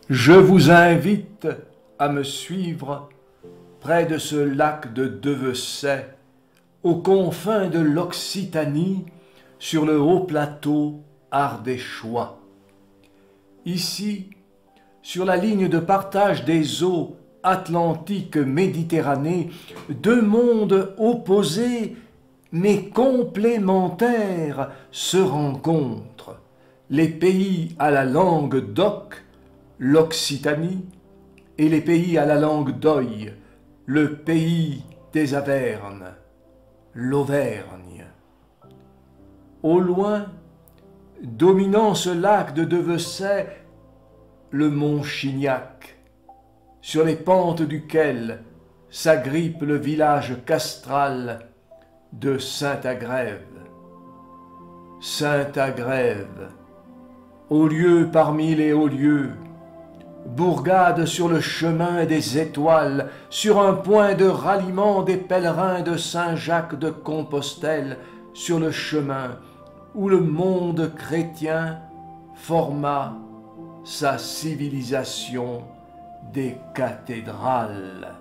Je vous invite à me suivre près de ce lac de Devesset, aux confins de l'Occitanie, sur le haut plateau ardéchois. Ici, sur la ligne de partage des eaux Atlantique-Méditerranée, deux mondes opposés mais complémentaires se rencontrent. Les pays à la langue d'oc, l'Occitanie, et les pays à la langue d'oï, le pays des Avernes, l'Auvergne. Au loin, dominant ce lac de Devesset, le mont Chignac, sur les pentes duquel s'agrippe le village castral de Saint-Agrève. Saint-Agrève, haut lieu parmi les hauts lieux, bourgade sur le chemin des étoiles, sur un point de ralliement des pèlerins de Saint-Jacques de Compostelle, sur le chemin où le monde chrétien forma sa civilisation des cathédrales.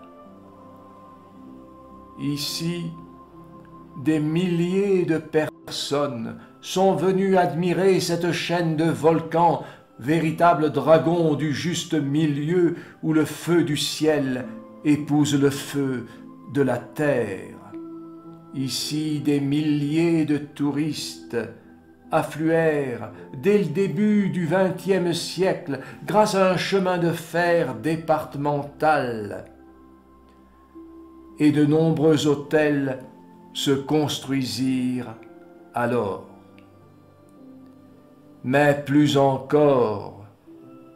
Ici, des milliers de personnes sont venues admirer cette chaîne de volcans, véritable dragon du juste milieu où le feu du ciel épouse le feu de la terre. Ici, des milliers de touristes affluèrent dès le début du XXe siècle grâce à un chemin de fer départemental. Et de nombreux hôtels se construisirent alors. Mais plus encore,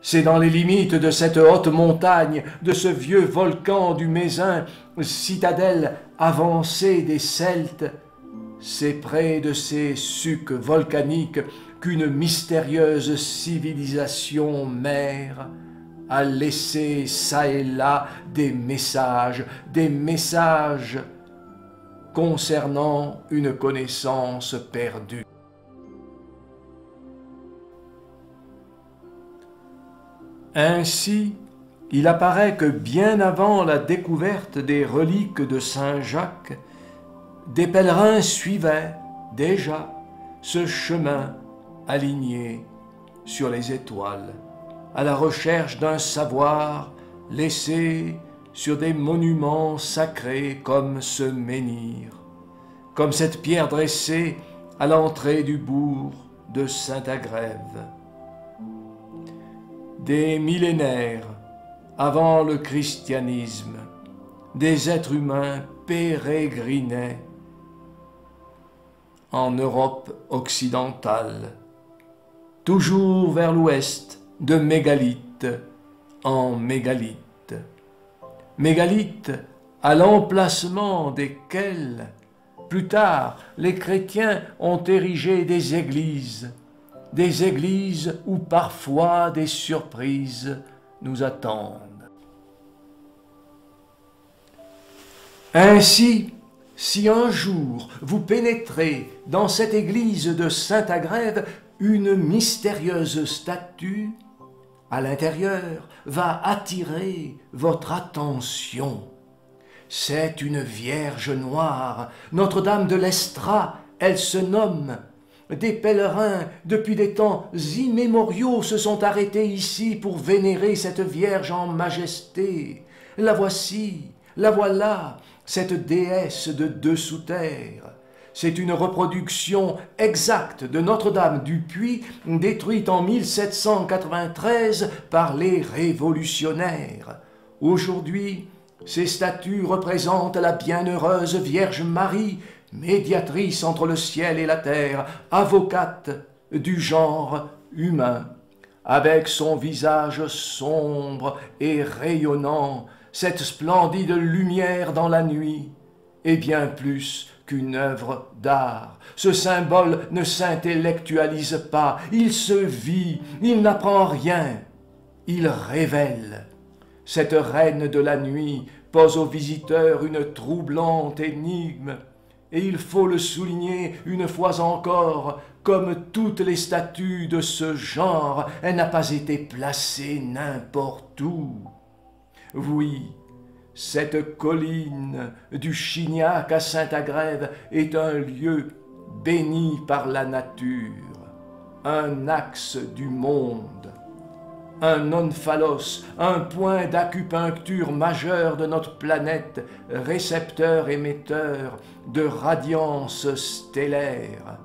c'est dans les limites de cette haute montagne, de ce vieux volcan du Mézin, citadelle avancée des Celtes, c'est près de ces sucs volcaniques qu'une mystérieuse civilisation mère a laissé çà et là des messages concernant une connaissance perdue. Ainsi, il apparaît que bien avant la découverte des reliques de Saint-Jacques, des pèlerins suivaient déjà ce chemin aligné sur les étoiles, à la recherche d'un savoir laissé sur des monuments sacrés comme ce menhir, comme cette pierre dressée à l'entrée du bourg de Saint-Agrève. Des millénaires avant le christianisme, des êtres humains pérégrinaient en Europe occidentale, toujours vers l'ouest, de mégalithe en mégalithe. Mégalithes à l'emplacement desquels, plus tard, les chrétiens ont érigé des églises où parfois des surprises nous attendent. Ainsi, si un jour vous pénétrez dans cette église de Saint-Agrève, une mystérieuse statue à l'intérieur va attirer votre attention. C'est une Vierge noire, Notre-Dame de l'Estrat, elle se nomme. Des pèlerins, depuis des temps immémoriaux, se sont arrêtés ici pour vénérer cette Vierge en majesté. La voici, la voilà, cette déesse de dessous terre. C'est une reproduction exacte de Notre-Dame du Puy, détruite en 1793 par les révolutionnaires. Aujourd'hui, ces statues représentent la bienheureuse Vierge Marie, médiatrice entre le ciel et la terre, avocate du genre humain. Avec son visage sombre et rayonnant, cette splendide lumière dans la nuit est bien plus qu'une œuvre d'art. Ce symbole ne s'intellectualise pas, il se vit, il n'apprend rien, il révèle. Cette reine de la nuit pose aux visiteurs une troublante énigme. et il faut le souligner une fois encore, comme toutes les statues de ce genre, elle n'a pas été placée n'importe où. Oui, cette colline du Chignac à Saint-Agrève est un lieu béni par la nature, un axe du monde, un omphalos, un point d'acupuncture majeur de notre planète, récepteur-émetteur de radiance stellaire,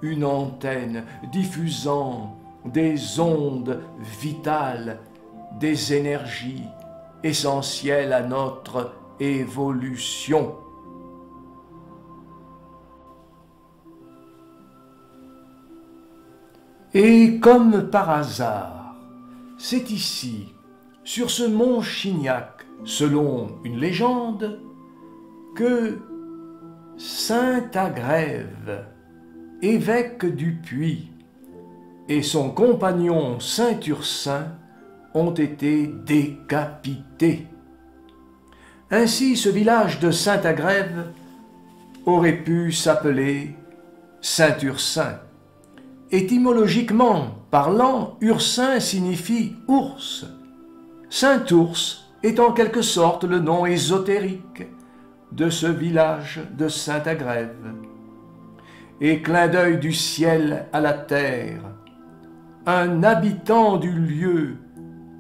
une antenne diffusant des ondes vitales, des énergies essentielles à notre évolution. Et comme par hasard, c'est ici, sur ce mont Chignac, selon une légende, que saint Agrève, évêque du Puy, et son compagnon saint Ursin ont été décapités. Ainsi, ce village de Saint-Agrève aurait pu s'appeler Saint-Ursin. Étymologiquement parlant, Ursin signifie ours. Saint-Ours est en quelque sorte le nom ésotérique de ce village de Saint-Agrève. Et clin d'œil du ciel à la terre, un habitant du lieu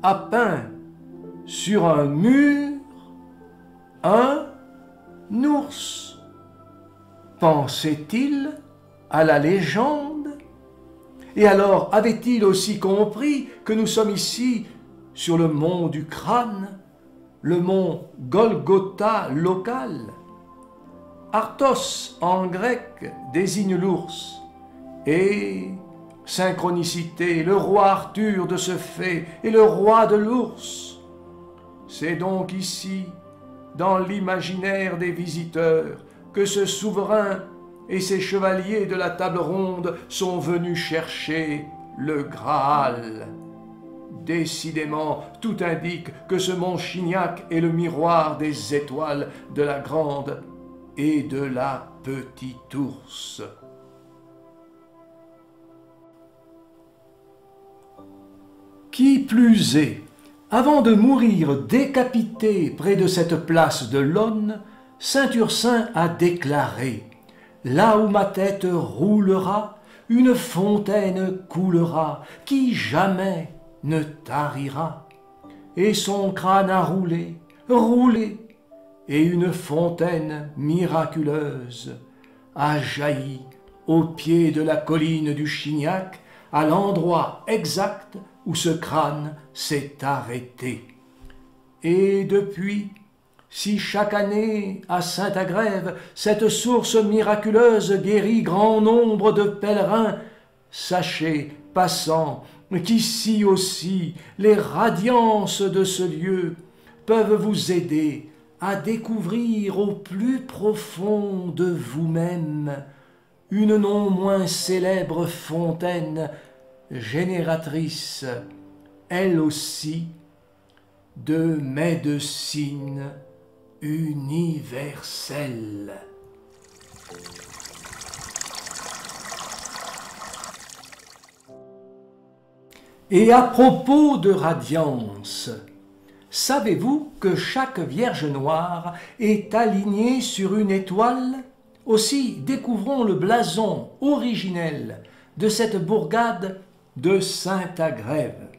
a peint sur un mur un ours. Pensait-il à la légende? Et alors avait-il aussi compris que nous sommes ici sur le mont du crâne, le mont Golgotha local? Arthos en grec désigne l'ours, et synchronicité, le roi Arthur de ce fait est le roi de l'ours. C'est donc ici, dans l'imaginaire des visiteurs, que ce souverain et ses chevaliers de la table ronde sont venus chercher le Graal. Décidément, tout indique que ce mont Chignac est le miroir des étoiles de la grande et de la petite ours. Qui plus est, avant de mourir décapité près de cette place de l'Aune, saint Ursin a déclaré « Là où ma tête roulera, une fontaine coulera, qui jamais ne tarira. » Et son crâne a roulé, roulé, et une fontaine miraculeuse a jailli au pied de la colline du Chignac, à l'endroit exact où ce crâne s'est arrêté. Et depuis, si chaque année, à Saint-Agrève, cette source miraculeuse guérit grand nombre de pèlerins, sachez, passants, qu'ici aussi, les radiances de ce lieu peuvent vous aider à découvrir au plus profond de vous-même une non moins célèbre fontaine génératrice, elle aussi, de médecine universelle. Et à propos de radiance, savez-vous que chaque Vierge noire est alignée sur une étoile? Aussi découvrons le blason originel de cette bourgade de Saint-Agrève.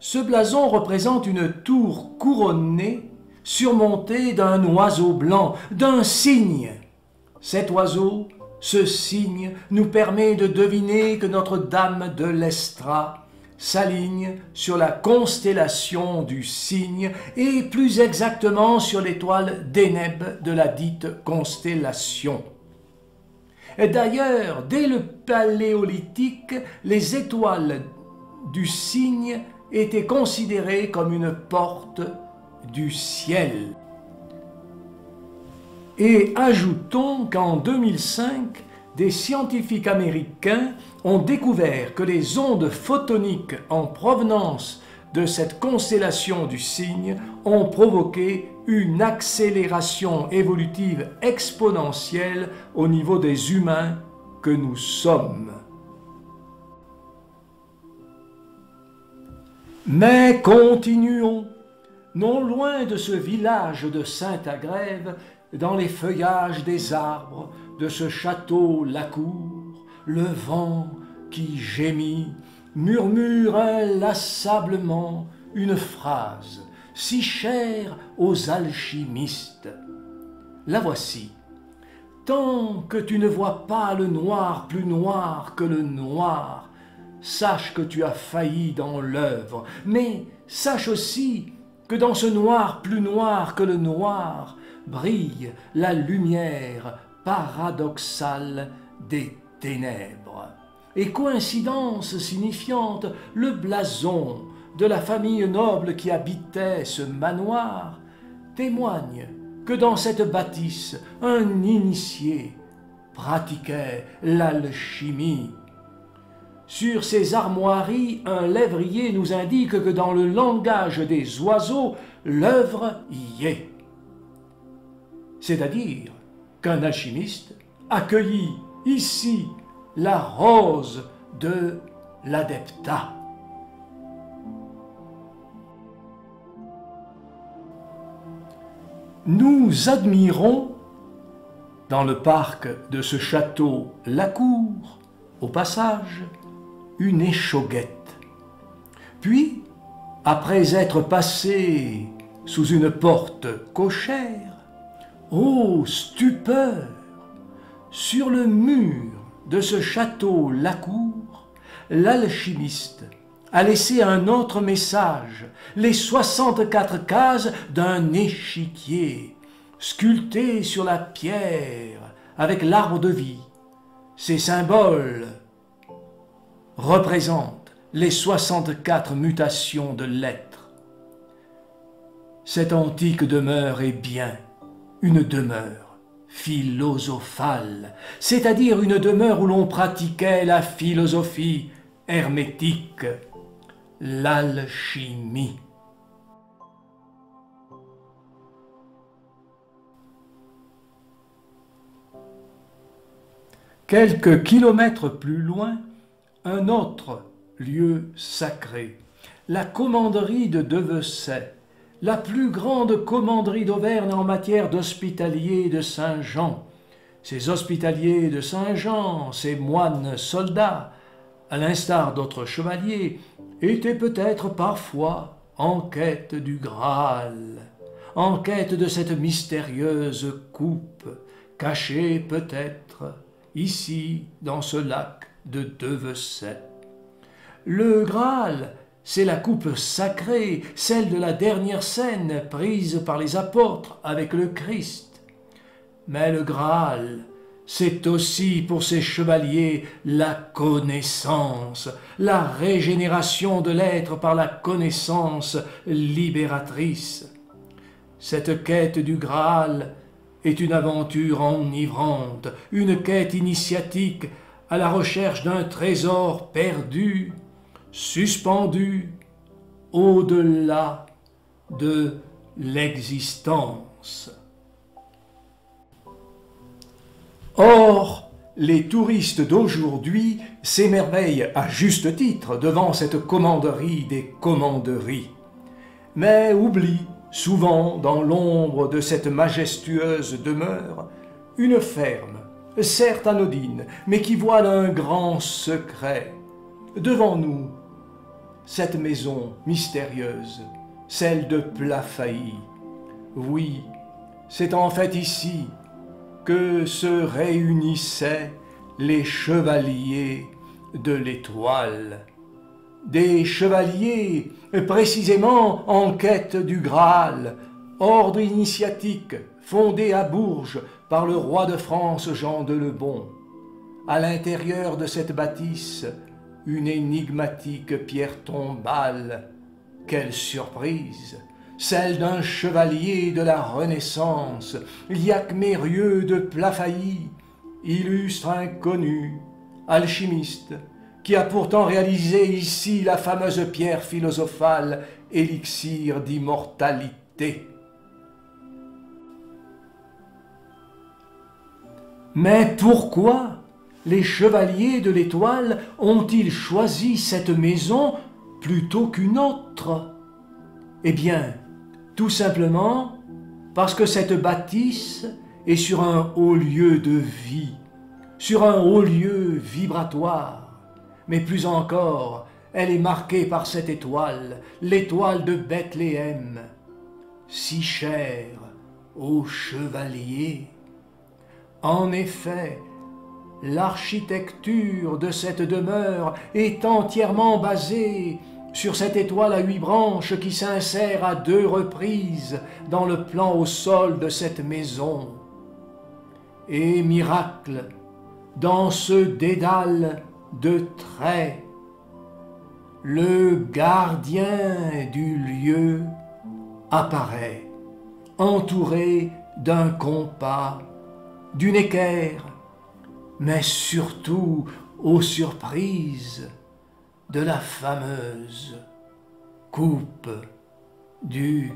Ce blason représente une tour couronnée surmontée d'un oiseau blanc, d'un cygne. Cet oiseau, ce cygne, nous permet de deviner que Notre-Dame de l'Estra s'aligne sur la constellation du Cygne et plus exactement sur l'étoile d'Éneb de la dite constellation. D'ailleurs, dès le Paléolithique, les étoiles du Cygne étaient considérées comme une porte du ciel. Et ajoutons qu'en 2005, des scientifiques américains ont découvert que les ondes photoniques en provenance de cette constellation du Cygne ont provoqué une accélération évolutive exponentielle au niveau des humains que nous sommes. Mais continuons, non loin de ce village de Saint-Agrève, dans les feuillages des arbres de ce château Lacour, le vent qui gémit murmure inlassablement une phrase si chère aux alchimistes. La voici. Tant que tu ne vois pas le noir plus noir que le noir, sache que tu as failli dans l'œuvre, mais sache aussi que dans ce noir plus noir que le noir brille la lumière paradoxale des ténèbres. Et coïncidence signifiante, le blason de la famille noble qui habitait ce manoir témoigne que dans cette bâtisse, un initié pratiquait l'alchimie. Sur ces armoiries, un lévrier nous indique que dans le langage des oiseaux, l'œuvre y est. C'est-à-dire qu'un alchimiste accueillit ici la rose de l'adeptat. Nous admirons, dans le parc de ce château Lacour, au passage, une échauguette. Puis, après être passé sous une porte cochère, ô stupeur! Sur le mur de ce château Lacour, l'alchimiste a laissé un autre message, les 64 cases d'un échiquier, sculpté sur la pierre avec l'arbre de vie. Ces symboles représentent les 64 mutations de l'être. Cette antique demeure est bien une demeure philosophale, c'est-à-dire une demeure où l'on pratiquait la philosophie hermétique, l'alchimie. Quelques kilomètres plus loin, un autre lieu sacré, la commanderie de Devesset, la plus grande commanderie d'Auvergne en matière d'hospitaliers de Saint-Jean. Ces hospitaliers de Saint-Jean, ces moines soldats, à l'instar d'autres chevaliers, étaient peut-être parfois en quête du Graal, en quête de cette mystérieuse coupe, cachée peut-être ici dans ce lac de Devesset. Le Graal, c'est la coupe sacrée, celle de la dernière scène prise par les apôtres avec le Christ. Mais le Graal, c'est aussi pour ces chevaliers la connaissance, la régénération de l'être par la connaissance libératrice. Cette quête du Graal est une aventure enivrante, une quête initiatique à la recherche d'un trésor perdu, suspendu au-delà de l'existence. Or, les touristes d'aujourd'hui s'émerveillent à juste titre devant cette commanderie des commanderies, mais oublient souvent dans l'ombre de cette majestueuse demeure une ferme, certes anodine, mais qui voile un grand secret. Devant nous, cette maison mystérieuse, celle de Plafailly. Oui, c'est en fait ici que se réunissaient les chevaliers de l'Étoile. Des chevaliers précisément en quête du Graal, ordre initiatique fondé à Bourges par le roi de France Jean de Lebon. À l'intérieur de cette bâtisse, une énigmatique pierre tombale. Quelle surprise! Celle d'un chevalier de la Renaissance, Liac-Mérieux de Plafailly, illustre inconnu, alchimiste, qui a pourtant réalisé ici la fameuse pierre philosophale, élixir d'immortalité. Mais pourquoi les chevaliers de l'Étoile ont-ils choisi cette maison plutôt qu'une autre? Eh bien, tout simplement parce que cette bâtisse est sur un haut lieu de vie, sur un haut lieu vibratoire, mais plus encore, elle est marquée par cette étoile, l'étoile de Bethléem, si chère aux chevaliers. En effet, l'architecture de cette demeure est entièrement basée sur cette étoile à 8 branches qui s'insère à 2 reprises dans le plan au sol de cette maison. Et miracle, dans ce dédale de traits, le gardien du lieu apparaît, entouré d'un compas, d'une équerre, mais surtout, aux surprises, de la fameuse coupe du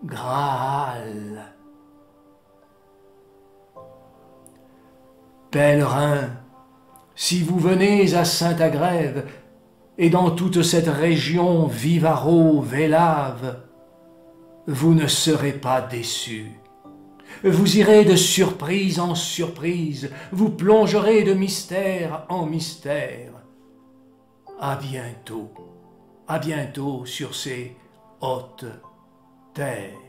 Graal. Pèlerins, si vous venez à Saint-Agrève et dans toute cette région Vivaro-Vélave, vous ne serez pas déçus. Vous irez de surprise en surprise, vous plongerez de mystère en mystère. À bientôt sur ces hautes terres.